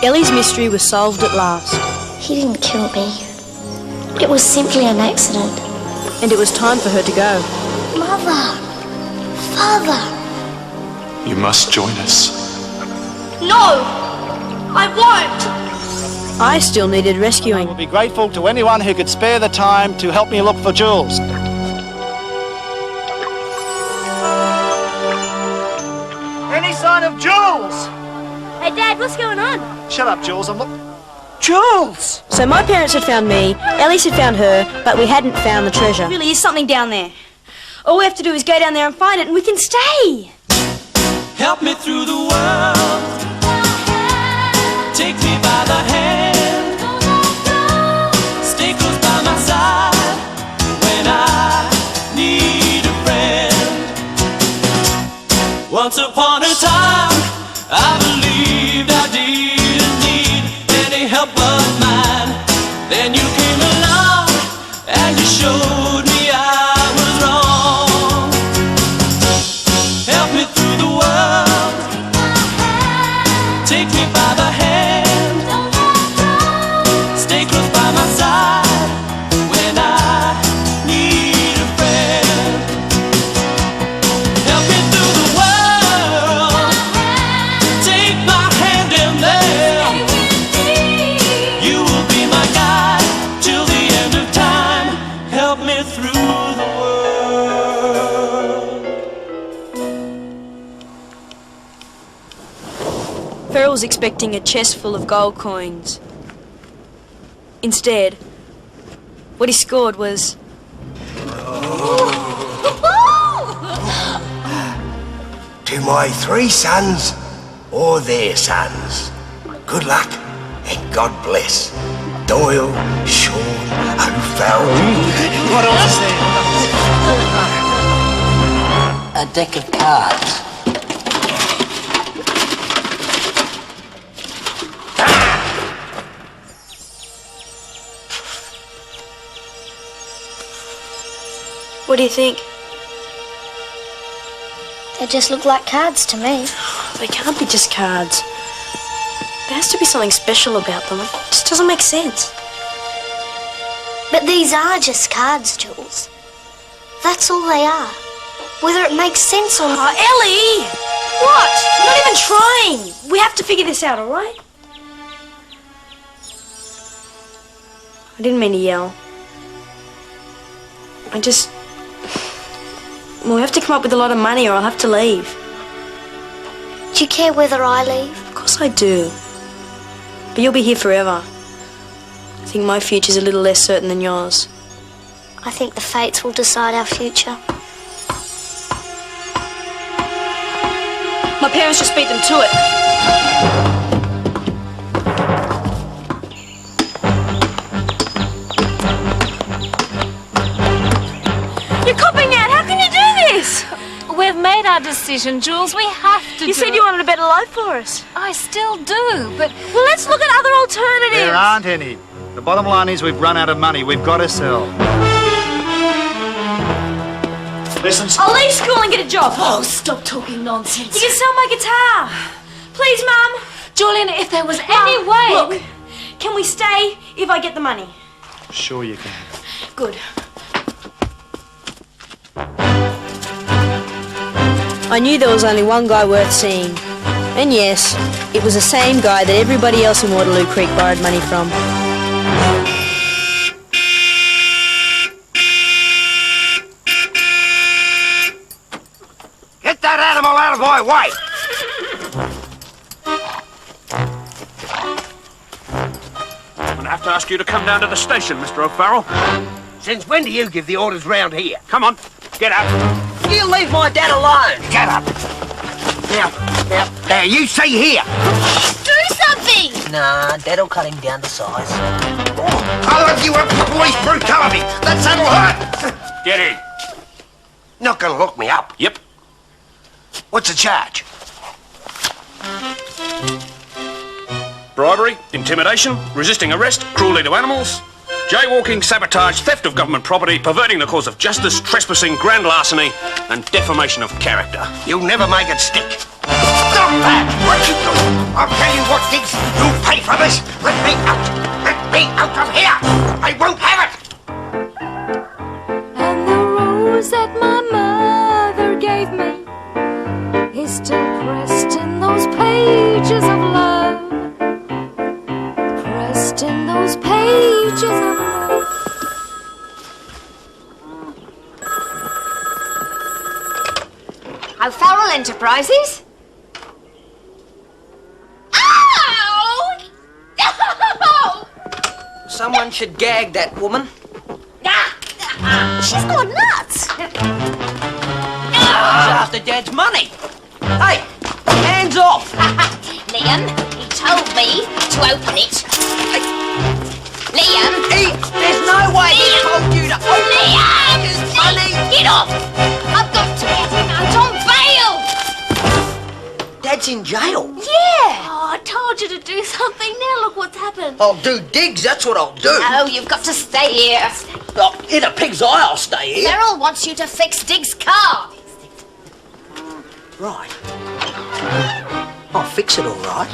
Elly's mystery was solved at last. He didn't kill me. It was simply an accident. And it was time for her to go. Mother! Father! You must join us. No! I won't! I still needed rescuing. I will be grateful to anyone who could spare the time to help me look for Jools. Any sign of Jools? Hey, Dad, what's going on? Shut up, Jools. I'm looking... Jools! So my parents had found me, Elly's had found her, but we hadn't found the treasure. There really is something down there. All we have to do is go down there and find it and we can stay. Help me through the world. Take me by the hand. Stay close by my side when I need a friend. Once upon a time, I believed I didn't need any help but mine. Then you came along and you showed me I was wrong. Help me through the world. Take me by the hand. Stay close by my side when I need a friend. Help me through the world. Take my hand in there. You will be my guide till the end of time. Help me through the world. Ferrell was expecting a chest full of gold coins. Instead, what he scored was... To my 3 sons or their sons, good luck and God bless. Doyle, Sean, O'Farrell. What else is there? A deck of cards. What do you think? They just look like cards to me. They can't be just cards. There has to be something special about them. It just doesn't make sense. But these are just cards, Jules. That's all they are. Whether it makes sense or not. Oh, Elly! What? I'm not even trying. We have to figure this out, all right? I didn't mean to yell. I just... Well, we have to come up with a lot of money or I'll have to leave. Do you care whether I leave? Of course I do. But you'll be here forever. I think my future's a little less certain than yours. I think the fates will decide our future. My parents just beat them to it. You're copping out. How can you do this? We've made our decision, Jules. We have to You said you wanted a better life for us. I still do, but... Well, let's look at other alternatives. There aren't any. The bottom line is we've run out of money. We've got to sell. Listen. I'll leave school and get a job. Oh, stop talking nonsense. You can sell my guitar. Please, Mum. Julian, if there was Mum, any way... Look, can we stay if I get the money? Sure you can. Good. I knew there was only one guy worth seeing. And yes, it was the same guy that everybody else in Waterloo Creek borrowed money from. Get that animal out of my way! I'm going to have to ask you to come down to the station, Mr. O'Farrell. Since when do you give the orders round here? Come on, get up. You leave my dad alone. Get up! Now, you see here! Do something! Nah, Dad'll cut him down to size. I'll have you up for police brutality! That'll hurt! Get in. Not gonna look me up. Yep. What's the charge? Bribery, intimidation, resisting arrest, cruelty to animals, jaywalking, sabotage, theft of government property, perverting the cause of justice, trespassing, grand larceny, and defamation of character. You'll never make it stick. Stop that! What you doing? I'll tell you what, Diggs. You'll pay for this. Let me out. Let me out of here. I won't have it. And the rose that my mother gave me is still pressed in those pages of love. Pressed in those pages of love. O'Farrell Enterprises? Ow! No! Someone should gag that woman. She's gone nuts. She's after Dad's money. Hey, hands off. Liam, he told me to open it. Liam! There's no way he told you to open Liam! his money. Get off! I've got to get him out on bail! Dad's in jail. Yeah! Oh, I told you to do something. Now look what's happened. I'll do Diggs, that's what I'll do. No, you've got to stay here. Oh, in a pig's eye, I'll stay here. Beryl wants you to fix Diggs' car. Right. I'll fix it all right.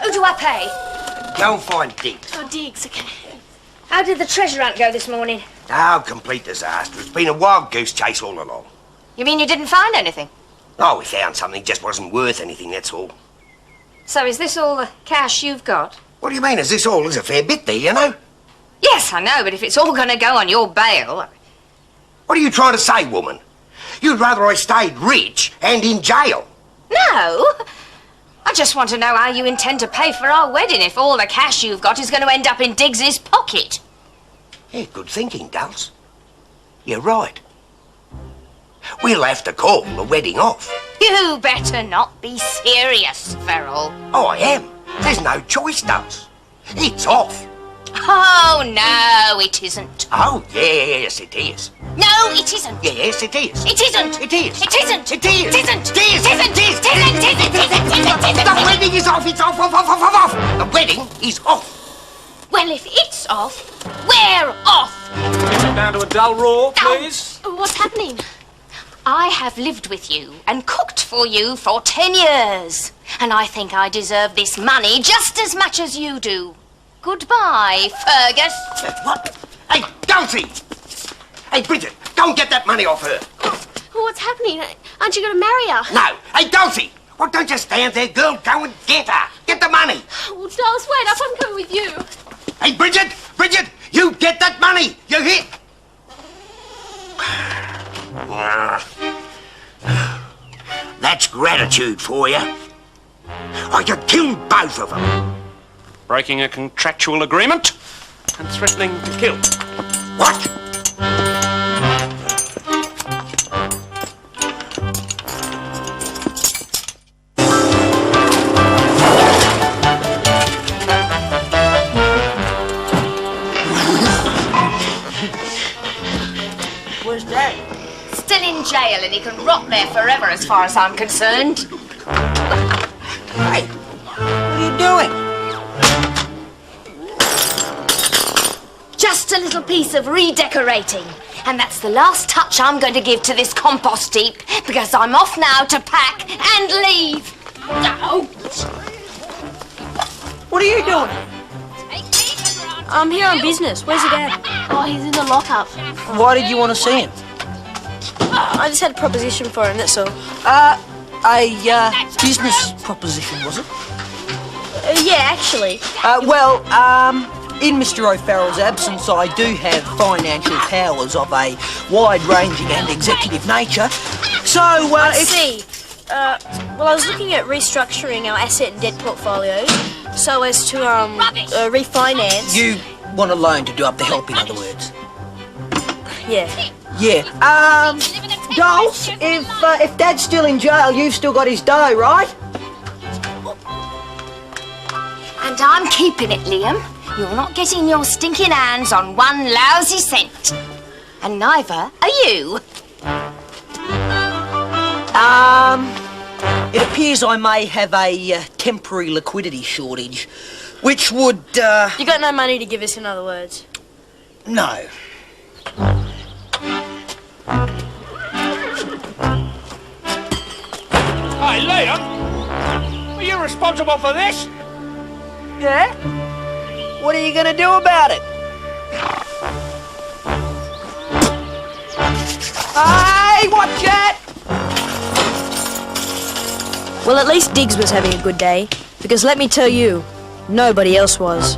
Who do I pay? Go and find Diggs. Oh, Diggs, okay. How did the treasure hunt go this morning? Oh, complete disaster. It's been a wild goose chase all along. You mean you didn't find anything? Oh, we found something, just wasn't worth anything, that's all. So is this all the cash you've got? What do you mean? Is this all? There's a fair bit there, you know? Yes, I know, but if it's all going to go on your bail... What are you trying to say, woman? You'd rather I stayed rich and in jail. No! I just want to know how you intend to pay for our wedding if all the cash you've got is going to end up in Diggs's pocket. Yeah, good thinking, Dulce. You're right. We'll have to call the wedding off. You better not be serious, Ferrell. Oh, I am. There's no choice, Dulce. It's off. Oh, no, it isn't. Oh, yes, it is. No, it isn't. Yes, it is. It isn't. It is. It isn't. It is. It isn't. It is. It isn't. It is. It isn't. It isn't. It isn't. It isn't. The wedding is off. It's off, off, off, off, off. The wedding is off. Well, if it's off, we're off. Get down to a dull roar, please. What's happening? I have lived with you and cooked for you for 10 years. And I think I deserve this money just as much as you do. Goodbye, Fergus. What? Hey, Dulcie! Hey, Bridget, go and get that money off her. What's happening? Aren't you going to marry her? No. Hey, Dulcie! Well, don't just stand there, girl. Go and get her. Get the money. Well, Dolls, wait up. I'm coming with you. Hey, Bridget! Bridget! You get that money! You hear? That's gratitude for you. I could kill both of them. Breaking a contractual agreement and threatening to kill. What? Where's Dad? Still in jail and he can rot there forever as far as I'm concerned. Hey, what are you doing? Just a little piece of redecorating. And that's the last touch I'm going to give to this compost heap because I'm off now to pack and leave. Oh. What are you doing? I'm here on business. Where's your dad? Oh, he's in the lockup. Why did you want to see him? I just had a proposition for him, that's all. A business proposition, was it? Yeah, actually. In Mr. O'Farrell's absence, I do have financial powers of a wide-ranging and executive nature. So, I see. Well, I was looking at restructuring our asset and debt portfolios so as to refinance. You want a loan to do up the help, in other words? Yeah. Yeah. Dolls, if Dad's still in jail, you've still got his dough, right? And I'm keeping it, Liam. You're not getting your stinking hands on one lousy cent. And neither are you. It appears I may have a temporary liquidity shortage, which would, You got no money to give us, in other words? No. Hey, Liam! Are you responsible for this? Yeah? What are you going to do about it? Hey, watch it! Well, at least Diggs was having a good day, because let me tell you, nobody else was.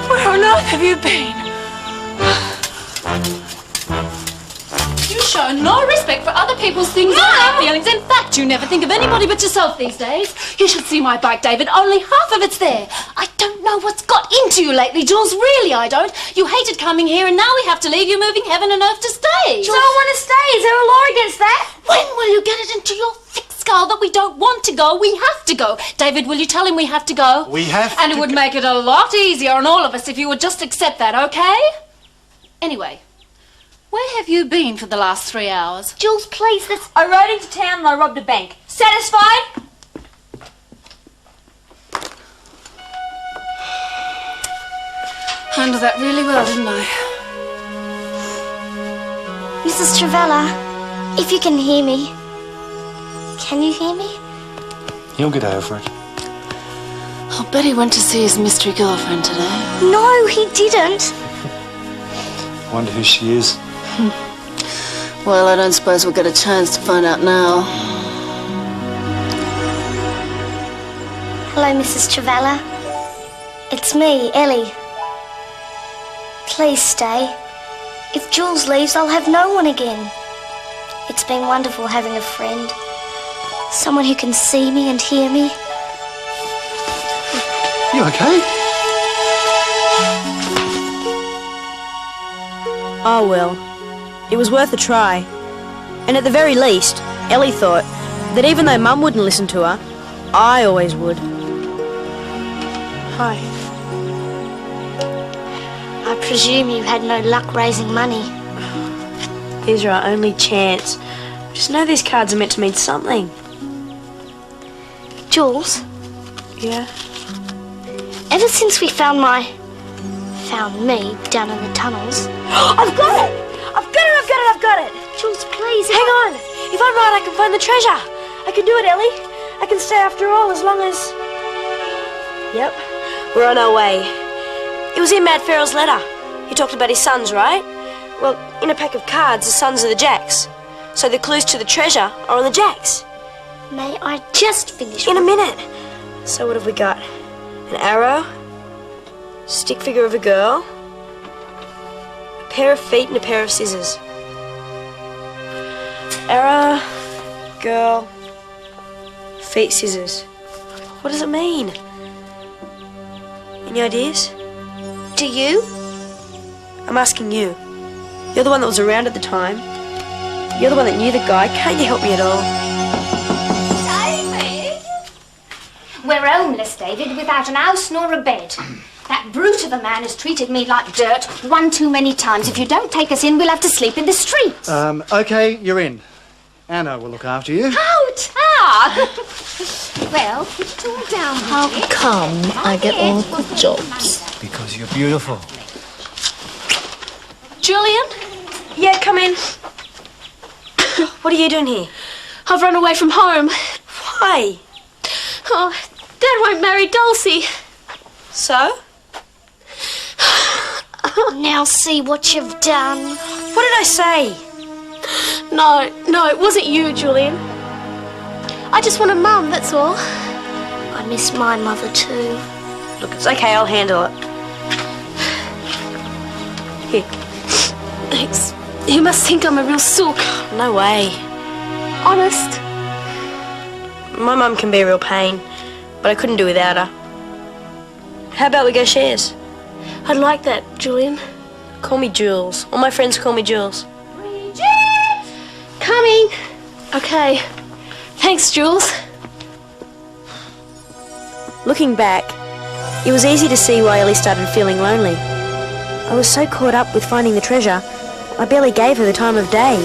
Where on earth have you been? You show no respect for other people's things or their feelings. In fact, you never think of anybody but yourself these days. You should see my bike, David. Only half of it's there. I don't know what's got into you lately, Jules. Really, I don't. You hated coming here, and now we have to leave you moving heaven and earth to stay. So I want to stay. Is there a law against that? When will you get it into your thick skull that we don't want to go? We have to go. David, will you tell him we have to go? We have And it would make it a lot easier on all of us if you would just accept that, okay? Anyway, where have you been for the last 3 hours? Jules, please, that's... I rode into town and I robbed a bank. Satisfied? Handled that really well, didn't I? Mrs. Travella, if you can hear me. Can you hear me? He'll get over it. I'll bet he went to see his mystery girlfriend today. No, he didn't. Wonder who she is. Well, I don't suppose we'll get a chance to find out now. Hello, Mrs. Travella. It's me, Elly. Please stay. If Jules leaves, I'll have no one again. It's been wonderful having a friend. Someone who can see me and hear me. You okay? Oh well, it was worth a try. And at the very least, Elly thought that even though Mum wouldn't listen to her, I always would. Hi. I presume you had no luck raising money. These are our only chance. Just know these cards are meant to mean something. Jules, Yeah? ever since we found me down in the tunnels... I've got it! I've got it! Jules, please, Hang on! If I'm right, I can find the treasure. I can do it, Elly. I can stay after all, as long as... Yep, we're on our way. It was in Mad Pharaoh's letter. He talked about his sons, right? Well, in a pack of cards, the sons are the jacks. So the clues to the treasure are on the jacks. May I just finish? In a minute. So what have we got? An arrow, stick figure of a girl, a pair of feet and a pair of scissors. Arrow, girl, feet, scissors. What does it mean? Any ideas? Do you? I'm asking you. You're the one that was around at the time. You're the one that knew the guy. Can't you help me at all? David! We're homeless, David, without an house nor a bed. That brute of a man has treated me like dirt one too many times. If you don't take us in, we'll have to sleep in the streets. Okay, you're in. Anna will look after you. Well, put it all down. How come I get all the jobs? Because you're beautiful. Julian, Yeah, come in. What are you doing here? I've run away from home. Why? Oh, Dad won't marry Dulcie. So? Now see what you've done. What did I say? No, it wasn't you, Julian. I just want a mum, that's all. I miss my mother too. Look, it's okay, I'll handle it. Here. Thanks. You must think I'm a real sook. No way. Honest. My mum can be a real pain, but I couldn't do without her. How about we go shares? I'd like that, Julian. Call me Jules. All my friends call me Jules. Coming. Okay. Thanks, Jules. Looking back, it was easy to see why Elly started feeling lonely. I was so caught up with finding the treasure, I barely gave her the time of day.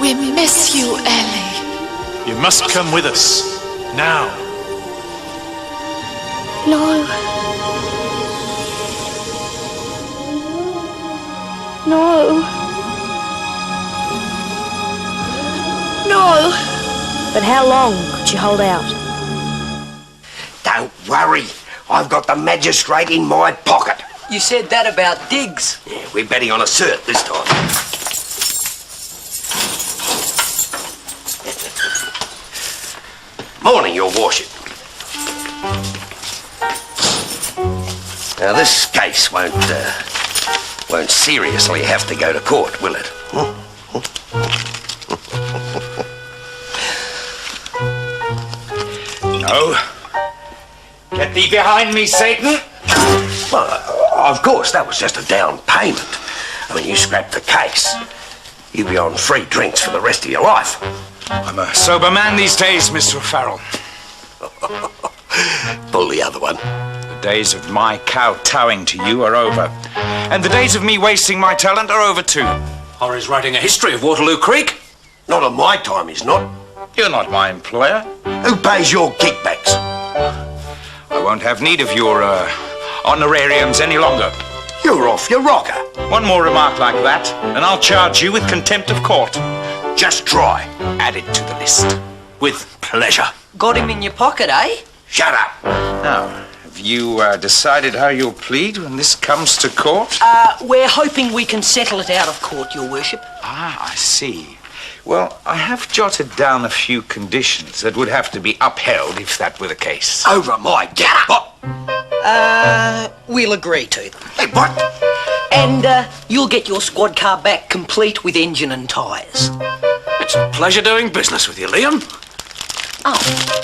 We miss you, Elly. You must come with us. Now. No. No. No. But how long could she hold out? Don't worry. I've got the magistrate in my pocket. You said that about Diggs. Yeah, we're betting on a cert this time. Morning, Your Worship. Now, this case won't seriously have to go to court, will it? No. Get thee behind me, Satan! Well, of course, that was just a down payment. I mean, you scrapped the case. You'll be on free drinks for the rest of your life. I'm a sober man these days, Mr. O'Farrell. Pull the other one. The days of my kowtowing to you are over. And the days of me wasting my talent are over too. Or is writing a history of Waterloo Creek? Not on my time, he's not. You're not my employer. Who pays your kickbacks? I won't have need of your honorariums any longer. You're off your rocker. One more remark like that, and I'll charge you with contempt of court. Just try. Add it to the list. With pleasure. Got him in your pocket, eh? Shut up. Now, have you decided how you'll plead when this comes to court? We're hoping we can settle it out of court, Your Worship. Ah, I see. Well, I have jotted down a few conditions that would have to be upheld if that were the case. Over my get up. We'll agree to them. Hey, what? And you'll get your squad car back complete with engine and tyres. It's a pleasure doing business with you, Liam. Oh, thank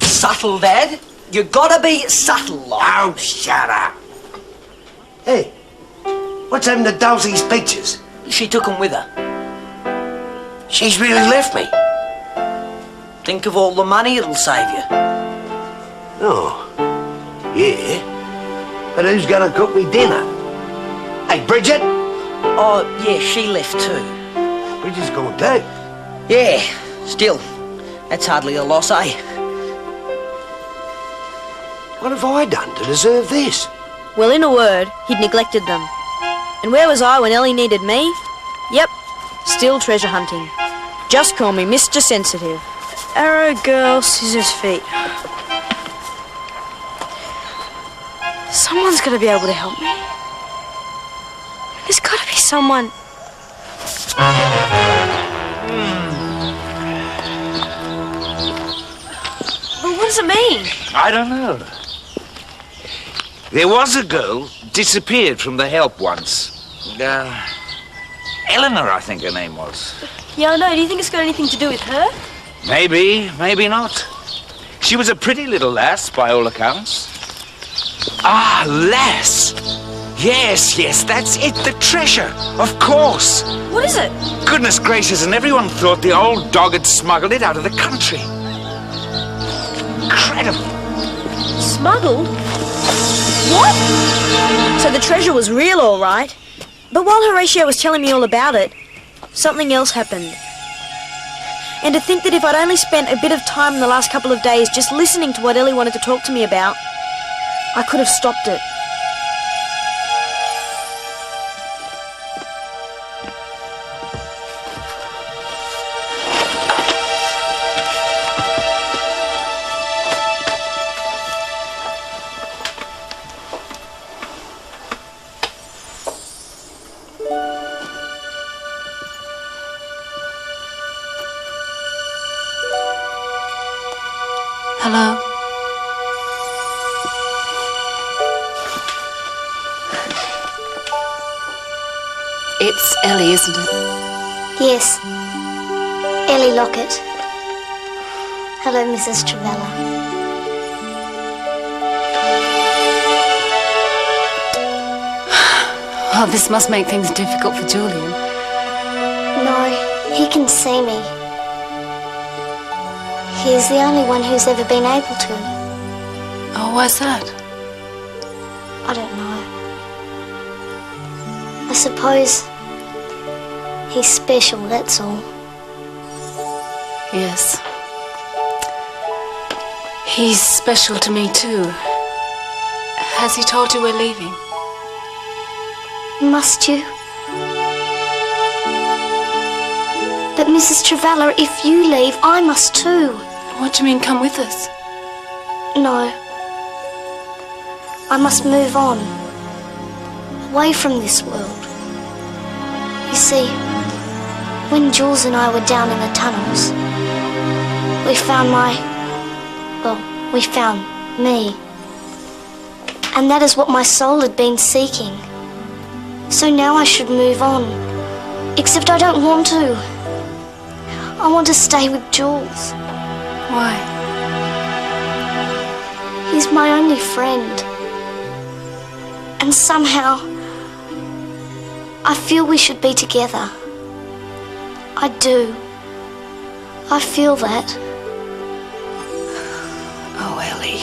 you. Subtle, Dad. You gotta be subtle, like. Oh, shut up. Hey, what's happened to Dulcie's pictures? She took them with her. She's really left me. Think of all the money it'll save you. Oh, yeah. But who's gonna cook me dinner? Hey, Bridget? Oh, yeah, she left too. Bridget's gone too. Yeah, still, that's hardly a loss, eh? What have I done to deserve this? Well, in a word, he'd neglected them. And where was I when Ellie needed me? Yep, still treasure hunting. Just call me Mr. Sensitive. Arrow girl, scissors feet. Someone's got to be able to help me. There's got to be someone. Well, what does it mean? I don't know. There was a girl disappeared from the help once. Eleanor, I think her name was. Yeah, I know. Do you think it's got anything to do with her? Maybe, maybe not. She was a pretty little lass, by all accounts. Ah, lass! Yes, that's it, the treasure, of course. What is it? Goodness gracious, and everyone thought the old dog had smuggled it out of the country. Incredible. Smuggled? What? So the treasure was real, all right. But while Horatio was telling me all about it, something else happened. And to think that if I'd only spent a bit of time in the last couple of days just listening to what Ellie wanted to talk to me about, I could have stopped it. Hello? It's Ellie, isn't it? Yes. Ellie Lockett. Hello, Mrs. Travella. Oh, this must make things difficult for Julian. No, he can see me. He's the only one who's ever been able to. Oh, why's that? I don't know. I suppose he's special, that's all. Yes. He's special to me too. Has he told you we're leaving? Must you? But Mrs. Travella, if you leave, I must too. What do you mean, come with us? No. I must move on. Away from this world. You see, when Jules and I were down in the tunnels, we found we found me. And that is what my soul had been seeking. So now I should move on. Except I don't want to. I want to stay with Jules. Why? He's my only friend. And somehow, I feel we should be together. I do. I feel that. Oh, Elly.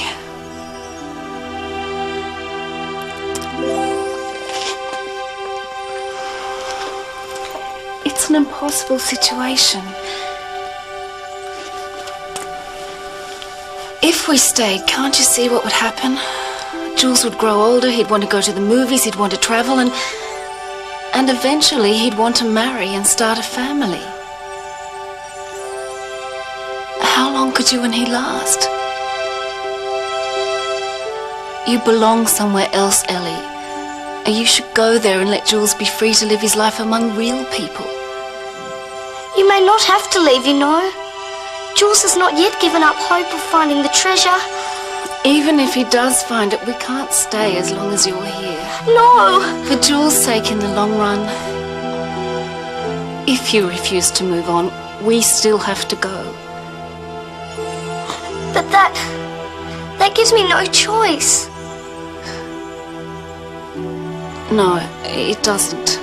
It's an impossible situation. If we stayed, can't you see what would happen? Jules would grow older, he'd want to go to the movies, he'd want to travel, and eventually he'd want to marry and start a family. How long could you and he last? You belong somewhere else, Elly. And you should go there and let Jules be free to live his life among real people. You may not have to leave, you know. Jules has not yet given up hope of finding the treasure. Even if he does find it, we can't stay as long as you're here. No! For Jules' sake in the long run, if you refuse to move on, we still have to go. But that gives me no choice. No, it doesn't.